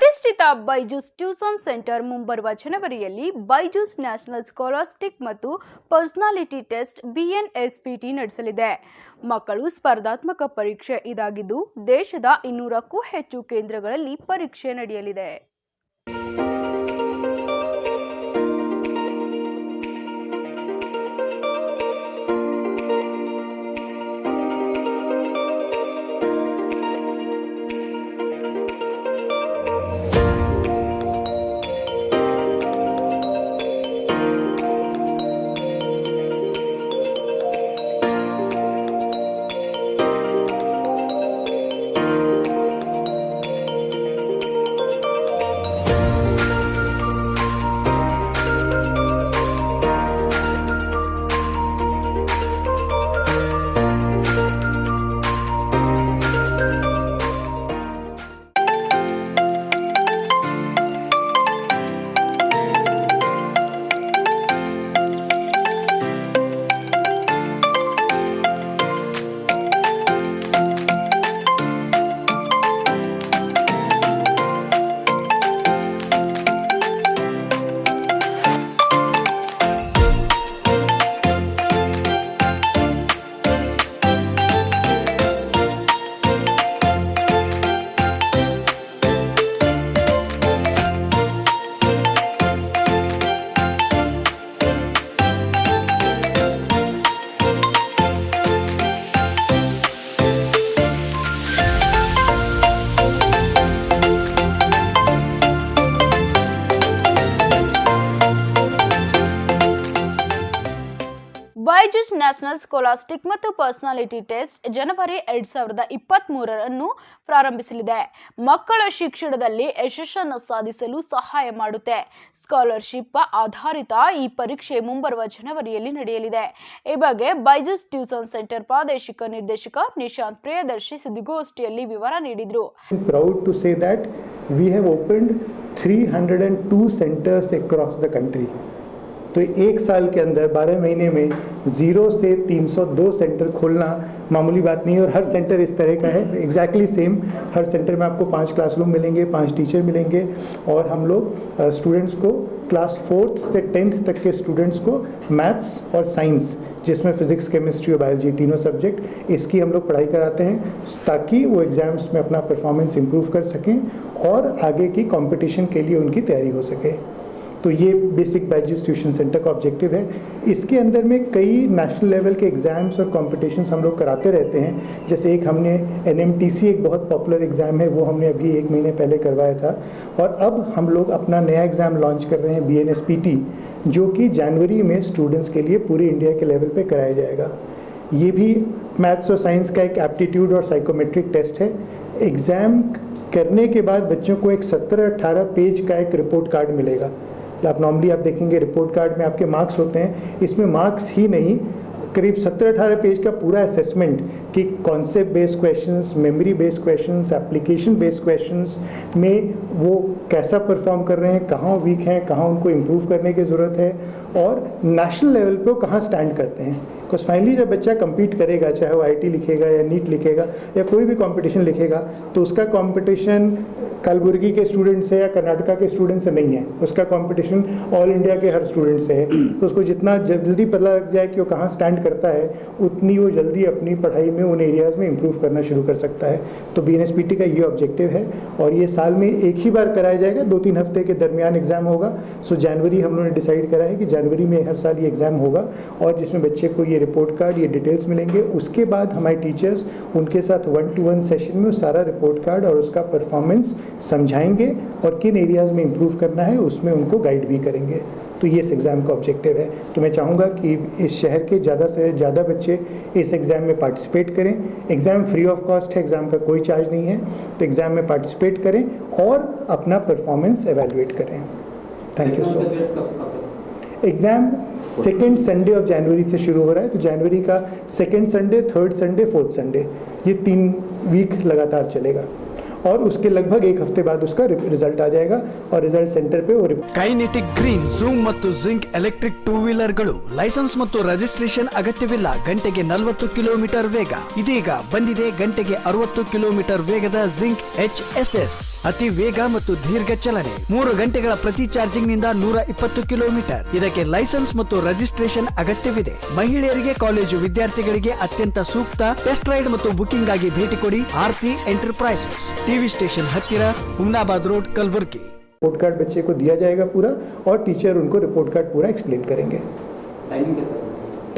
ಪ್ರತಿಷ್ಠಿತ Byju's tuition centre ಮುಂಬರುವ ಜನವರಿಯಲ್ಲಿ ಬೈಜೂಸ್ ನ್ಯಾಷನಲ್ ಸ್ಕಾಲರ್ಸ್ಟಿಕ್ ಮತ್ತು ಪರ್ಸನಾಲಿಟಿ ಟೆಸ್ಟ್ BNSPT ನಡೆಸಲಿದೆ. ಮಕ್ಕಳು ಸ್ಪರ್ಧಾತ್ಮಕ ಪರೀಕ್ಷೆ ಇದಾಗಿದ್ದು ದೇಶದ 200ಕ್ಕೂ ಹೆಚ್ಚು ಕೇಂದ್ರಗಳಲ್ಲಿ ಪರೀಕ್ಷೆ ನಡೆಯಲಿದೆ. ಬೈಜೂಸ್ ನ್ಯಾಷನಲ್ ಸ್ಕಾಲರ್ಸ್ಟಿಕ್ ಮತ್ತು ಪರ್ಸನಾಲಿಟಿ ಟೆಸ್ಟ್ ಜನವರಿ 2023 ಪ್ರಾರಂಭಿಸಲಿದೆ. ಮಕ್ಕಳ ಶಿಕ್ಷಣದಲ್ಲಿ ಯಶಸ್ಸನ್ನು ಸಾಧಿಸಲು ಸಹಾಯ ಮಾಡುತ್ತೆ. ಸ್ಕಾಲರ್ಶಿಪ್ ಆಧಾರಿತ ಈ ಪರೀಕ್ಷೆ ಮುಂಬರುವ ಜನವರಿಯಲ್ಲಿ ನಡೆಯಲಿದೆ. ಈ ಬಗ್ಗೆ ಬೈಜೂಸ್ ಟ್ಯೂಷನ್ ಸೆಂಟರ್ ಪ್ರಾದೇಶಿಕ ನಿರ್ದೇಶಕ ನಿಶಾಂತ್ ಪ್ರಿಯದರ್ಶಿ ಸುದ್ದಿಗೋಷ್ಠಿಯಲ್ಲಿ ವಿವರ ನೀಡಿದರು. Proud to say that we have opened 302 centers across the country. तो एक साल के अंदर 12 महीने में 0 से 302 सेंटर खोलना मामूली बात नहीं है और हर सेंटर इस तरह का है एग्जैक्टली सेम. हर सेंटर में आपको 5 क्लासरूम मिलेंगे, 5 टीचर मिलेंगे और हम लोग स्टूडेंट्स को क्लास 4th से 10th तक के स्टूडेंट्स को मैथ्स और साइंस जिसमें फिजिक्स, केमिस्ट्री और बायोलॉजी तीनों सब्जेक्ट इसकी हम लोग पढ़ाई कराते हैं ताकि वो एग्ज़ाम्स में अपना परफॉर्मेंस इम्प्रूव कर सकें और आगे की कंपटीशन के लिए उनकी तैयारी हो सके. तो ये बेसिक बाइजूस ट्यूशन सेंटर का ऑब्जेक्टिव है. इसके अंदर में कई नेशनल लेवल के एग्ज़ाम्स और कॉम्पिटिशन्स हम लोग कराते रहते हैं. जैसे एक हमने NMTC एक बहुत पॉपुलर एग्ज़ाम है, वो हमने अभी 1 महीने पहले करवाया था और अब हम लोग अपना नया एग्ज़ाम लॉन्च कर रहे हैं BNSPT, जो कि जनवरी में स्टूडेंट्स के लिए पूरे इंडिया के लेवल पे कराया जाएगा. ये भी मैथ्स और साइंस का एक एप्टीट्यूड और साइकोमेट्रिक टेस्ट है. एग्ज़ाम करने के बाद बच्चों को एक 17-18 पेज का एक रिपोर्ट कार्ड मिलेगा. आप नॉर्मली आप देखेंगे रिपोर्ट कार्ड में आपके मार्क्स होते हैं, इसमें मार्क्स ही नहीं करीब 17-18 पेज का पूरा असेसमेंट कि concept based questions, memory based questions, application based questions में वो कैसा परफॉर्म कर रहे हैं, कहाँ वीक हैं, कहाँ उनको इम्प्रूव करने की ज़रूरत है और नेशनल लेवल पे वो कहाँ स्टैंड करते हैं. बिकॉज फाइनली जब बच्चा कम्पीट करेगा, चाहे वो IIT लिखेगा या नीट लिखेगा या कोई भी कंपटीशन लिखेगा, तो उसका कंपटीशन कलबुर्गी के स्टूडेंट से या कर्नाटका के स्टूडेंट से नहीं है, उसका कंपटीशन ऑल इंडिया के हर स्टूडेंट से है. तो उसको जितना जल्दी पता लग जाए कि वो कहाँ स्टैंड करता है, उतनी वो जल्दी अपनी पढ़ाई में उन एरियाज़ में इम्प्रूव करना शुरू कर सकता है. तो BNSPT का ये ऑब्जेक्टिव है और ये साल में एक ही बार कराया जाएगा, 2-3 हफ्ते के दरमियान एग्ज़ाम होगा. सो जनवरी हम लोगों ने डिसाइड करा है कि जनवरी में हर साल ये एग्ज़ाम होगा और जिसमें बच्चे को ये रिपोर्ट कार्ड, ये डिटेल्स मिलेंगे. उसके बाद हमारे टीचर्स उनके साथ 1-to-1 सेशन में सारा रिपोर्ट कार्ड और उसका परफॉर्मेंस समझाएंगे और किन एरियाज़ में इम्प्रूव करना है उसमें उनको गाइड भी करेंगे. तो ये इस एग्ज़ाम का ऑब्जेक्टिव है. तो मैं चाहूँगा कि इस शहर के ज़्यादा से ज़्यादा बच्चे इस एग्ज़ाम में पार्टिसिपेट करें. एग्ज़ाम फ्री ऑफ कॉस्ट है, एग्ज़ाम का कोई चार्ज नहीं है. तो एग्ज़ाम में पार्टिसिपेट करें और अपना परफॉर्मेंस एवेलुएट करें. Thank you so much. Exam 2nd Sunday of January से शुरू हो रहा है. तो जनवरी का 2nd Sunday, 3rd Sunday, 4th Sunday, ये 3 वीक लगातार चलेगा और उसके लगभग एक हफ्ते बाद उसका रिजल्ट आ जाएगा और रिजल्ट सेंटर पे वो ಕೈನೆಟಿಕ್ ಗ್ರೀನ್ ಝೂಮ್ ಮತ್ತು ಜಿಂಕ್ ಎಲೆಕ್ಟ್ರಿಕ್ ಟೂ ವೀಲರ್ಗಳು ಲೈಸೆನ್ಸ್ ಮತ್ತು ರಿಜಿಸ್ಟ್ರೇಷನ್ ಅಗತ್ಯವಿಲ್ಲ. ಗಂಟೆಗೆ 40 ಕಿಲೋಮೀಟರ್ ವೇಗ. ಇದೀಗ ಬಂದಿದೆ ಗಂಟೆಗೆ 60 ಕಿಲೋಮೀಟರ್ ವೇಗದ ಜಿಂಕ್ HSS. ಅತಿ ವೇಗ ಮತ್ತು ದೀರ್ಘ ಚಲನೆ. 3 ಗಂಟೆಗಳ ಪ್ರತಿ ಚಾರ್ಜಿಂಗ್ ನಿಂದ 120 ಕಿಲೋಮೀಟರ್. ಇದಕ್ಕೆ ಲೈಸೆನ್ಸ್ ಮತ್ತು ರಿಜಿಸ್ಟ್ರೇಷನ್ ಅಗತ್ಯವಿದೆ. ಮಹಿಳೆಯರಿಗೆ, ಕಾಲೇಜು ವಿದ್ಯಾರ್ಥಿಗಳಿಗೆ ಅತ್ಯಂತ ಸೂಕ್ತ. ಟೆಸ್ಟ್ ರೈಡ್ ಮತ್ತು ಬುಕಿಂಗ್ ಆಗಿ ಭೇಟಿ ಕೊಡಿ ಆರ್ತಿ ಎಂಟರ್ಪ್ರೈಸಸ್, टीवी स्टेशन हत्तीरा, Humnabad road, Kalaburagi. Report card बच्चे को दिया जाएगा पूरा और टीचर उनको रिपोर्ट कार्ड पूरा एक्सप्लेन करेंगे.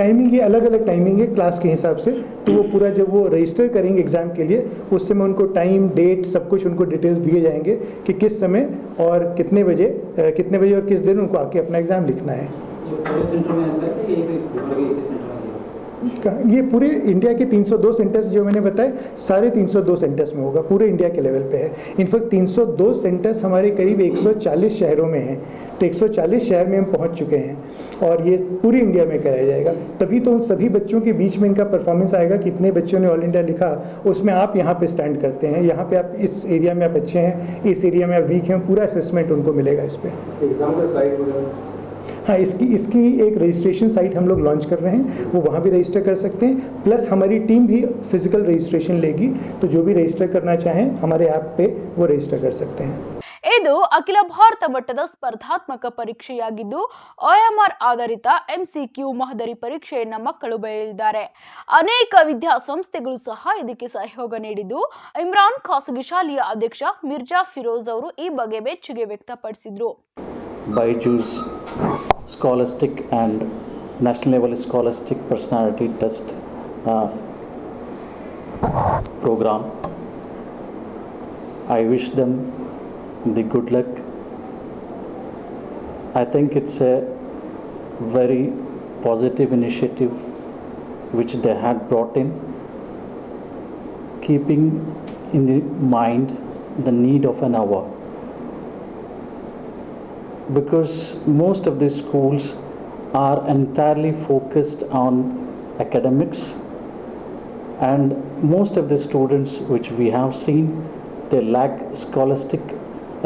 टाइमिंग ये अलग अलग टाइमिंग है क्लास के हिसाब से, तो वो पूरा जब वो रजिस्टर करेंगे एग्ज़ाम के लिए उस समय उनको टाइम, डेट, सब कुछ उनको डिटेल्स दिए जाएंगे कि किस समय और कितने बजे और किस दिन उनको आके अपना एग्ज़ाम लिखना है. ये पूरे इंडिया के 302 सेंटर्स जो मैंने बताए, सारे 302 सेंटर्स में होगा, पूरे इंडिया के लेवल पे है. इनफैक्ट 302 सेंटर्स हमारे करीब 140 शहरों में हैं, तो 140 शहर में हम पहुंच चुके हैं और ये पूरी इंडिया में कराया जाएगा. तभी तो उन सभी बच्चों के बीच में इनका परफॉर्मेंस आएगा. कितने बच्चों ने ऑल इंडिया लिखा, उसमें आप यहाँ पे स्टैंड करते हैं, यहाँ पे आप इस एरिया में आप अच्छे हैं, इस एरिया में आप वीक हैं, पूरा असेसमेंट उनको मिलेगा इस पर. एग्जाम का साइट हाँ, इसकी एक रजिस्ट्रेशन साइट हम लोग लॉन्च कर रहे हैं, वो वहाँ भी रजिस्टर कर सकते हैं. प्लस हमारी टीम भी फिजिकल रजिस्ट्रेशन लेगी, तो जो भी रजिस्टर करना चाहें हमारे ऐप पे वो रजिस्टर कर सकते हैं. ಇದು ಅಖಿಲ ಭಾರತ ಮಟ್ಟದ ಸ್ಪರ್ಧಾತ್ಮಕ ಪರೀಕ್ಷೆಯಾಗಿದ್ದು OMR ಆಧಾರಿತ MCQ ಮಾದರಿ ಪರೀಕ್ಷೆಯನ್ನ ಮಕ್ಕಳು ಬರೆಯಲಿದ್ದಾರೆ. ಅನೇಕ ವಿದ್ಯಾಸಂಸ್ಥೆಗಳು ಸಹ ಇದಕ್ಕೆ ಸಹಯೋಗ ನೀಡಿದ್ದು ಇಮ್ರಾನ್ ಖಾಸಗಿ ಶಾಲೆಯ ಅಧ್ಯಕ್ಷ ಮಿರ್ಜಾ ಫಿರೋಜ್ ಅವರು ಈ ಬಗ್ಗೆ ಮೆಚ್ಚುಗೆ ವ್ಯಕ್ತಪಡಿಸಿದರು. BYJU'S Scholastic and National Level Scholastic Personality Test program. I wish them the good luck. I think it's a very positive initiative which they had brought in, keeping in the mind the need of an hour. Because most of these schools are entirely focused on academics, and most of the students which we have seen, they lack scholastic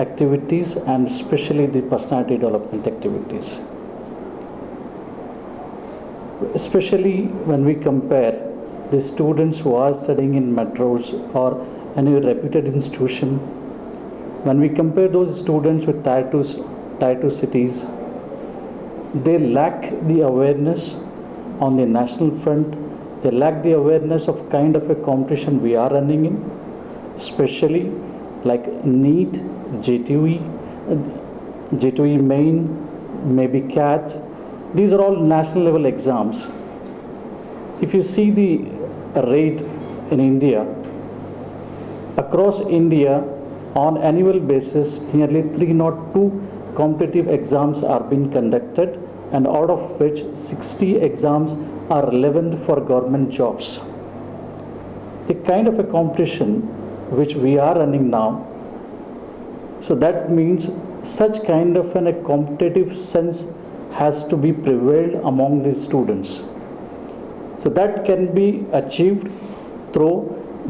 activities and especially the personality development activities. Especially when we compare the students who are studying in metros or any reputed institution, when we compare those students with Tier 2 cities, they lack the awareness on the national front. They lack the awareness of kind of a competition we are running in, especially like NEET, J2E Main, maybe CAT. These are all national level exams. If you see the rate in India, across India on annual basis, nearly 302 competitive exams are being conducted, and out of which 60 exams are relevant for government jobs. The kind of a competition which we are running now, so that means such kind of a competitive sense has to be prevailed among the students. So that can be achieved through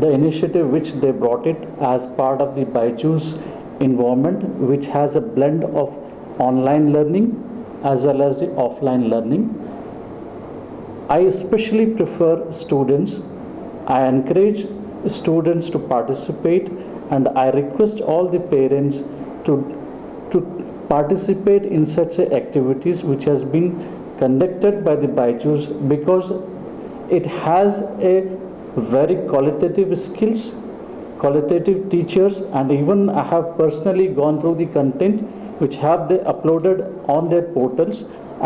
the initiative which they brought it as part of the BYJU'S environment, which has a blend of online learning as well as the offline learning. I especially prefer students. I encourage students to participate, and I request all the parents to participate in such activities which has been conducted by the BYJU'S, because it has a very qualitative skills, qualitative teachers, and even I have personally gone through the content which have they uploaded on their portals,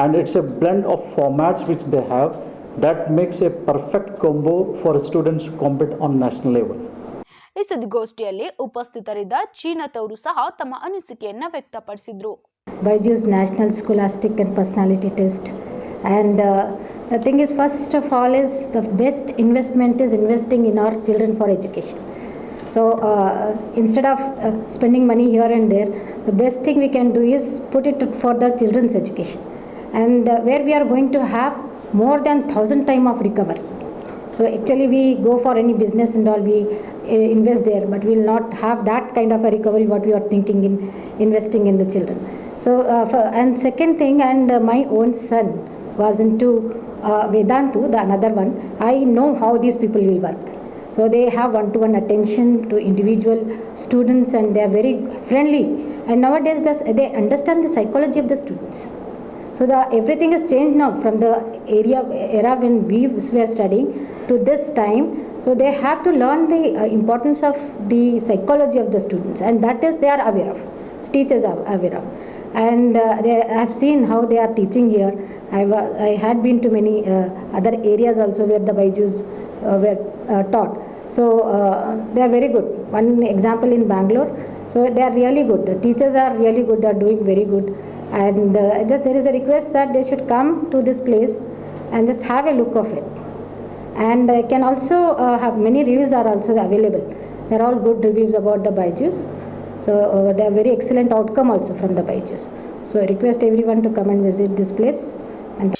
and it's a blend of formats which they have that makes a perfect combo for students to compete on national level. ಈ ಸುದ್ದಿಗೋಷ್ಠಿಯಲ್ಲಿ ಉಪಸ್ಥಿತರಿದ್ದ ಚೀನತ್ ಅವರು ಸಹ ತಮ್ಮ ಅನಿಸಿಕೆಯನ್ನ ವ್ಯಕ್ತಪಡಿಸಿದ್ರು. BYJU'S National Scholastic and Personality Test, and the thing is, first of all, is the best investment is investing in our children for education. So instead of spending money here and there, the best thing we can do is put it for the children's education, and where we are going to have more than 1,000 time of recovery. So So actually we go for any business and all, we invest there, but we will not have that kind of a recovery what we are thinking in investing in the children. So and second thing, and my own son was into Vedantu, the another one. I know how these people will work. So they have one-to-one attention to individual students, and they are very friendly. And nowadays they understand the psychology of the students. So everything has changed now from the era when we were studying to this time. So they have to learn the importance of the psychology of the students, and that is they are aware of. Teachers are aware of. And I have seen how they are teaching here. I had been to many other areas also where the Byju's were taught. So they are very good. One example in Bangalore. So they are really good. The teachers are really good. They are doing very good. And there is a request that they should come to this place and just have a look of it. And I can also have many reviews are also available. They are all good reviews about the Byju's. So they are very excellent outcome also from the Byju's. So I request everyone to come and visit this place. And